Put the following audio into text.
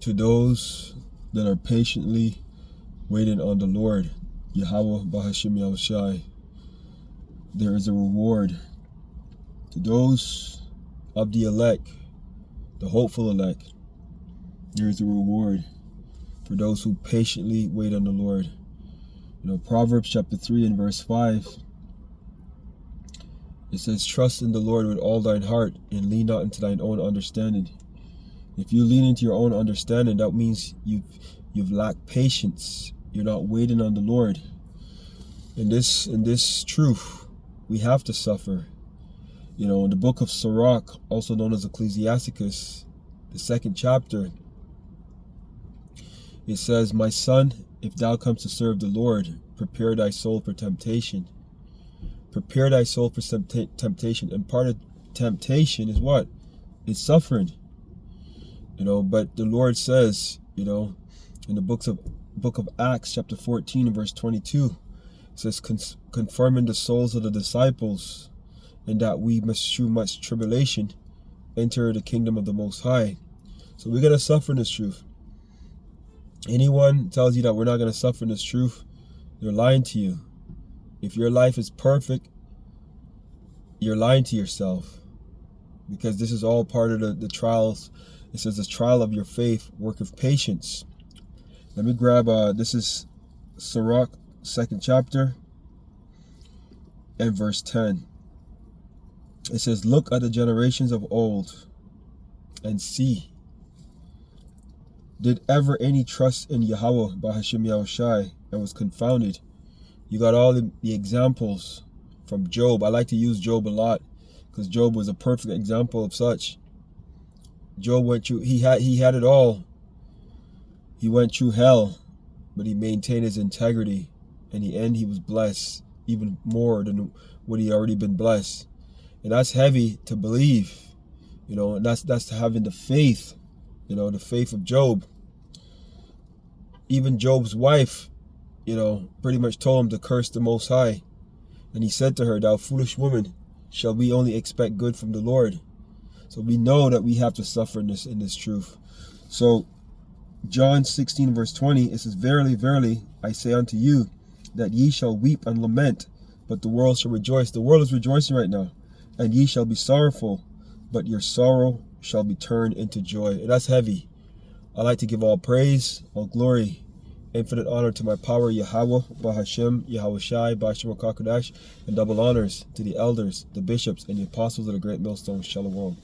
To those that are patiently waiting on the Lord, Yahweh Bahashim Yahushai, there is a reward. To those of the elect, the hopeful elect, there is a reward for those who patiently wait on the Lord. Proverbs chapter 3 and verse 5, it says, trust in the Lord with all thine heart and lean not into thine own understanding. If you lean into your own understanding, that means you've lacked patience. You're not waiting on the Lord. In this truth, we have to suffer. In the book of Sirach, also known as Ecclesiasticus, the 2nd chapter, it says, my son, if thou comes to serve the Lord, prepare thy soul for temptation. Prepare thy soul for temptation. And part of temptation is what? It's suffering. But the Lord says, in the book of Acts, chapter 14, and verse 22, it says, confirming the souls of the disciples, and that we must through much tribulation enter the kingdom of the Most High. So we're going to suffer in this truth. Anyone tells you that we're not going to suffer in this truth, they're lying to you. If your life is perfect, you're lying to yourself, because this is all part of the trials. It says the trial of your faith worketh patience. Let me grab, this is Sirach, 2nd chapter, and verse 10. It says, look at the generations of old and see, did ever any trust in Yahweh Bahashim Yahushai and was confounded? You got all the examples from Job. I like to use Job a lot because Job was a perfect example of such. Job went through, he had it all. He went through hell, but he maintained his integrity. In the end, he was blessed even more than what he already been blessed. And that's heavy to believe, and that's having the faith, the faith of Job. Even Job's wife, pretty much told him to curse the Most High. And he said to her, thou foolish woman, shall we only expect good from the Lord? So we know that we have to suffer in this truth. So John 16 verse 20, it says, verily, verily, I say unto you, that ye shall weep and lament, but the world shall rejoice. The world is rejoicing right now. And ye shall be sorrowful, but your sorrow shall be turned into joy. And that's heavy. I like to give all praise, all glory, infinite honor to my power, Yahweh, Bahashim, Yahushai, Bahashim HaKakodash, and double honors to the elders, the bishops, and the apostles of the great millstone, Shalom.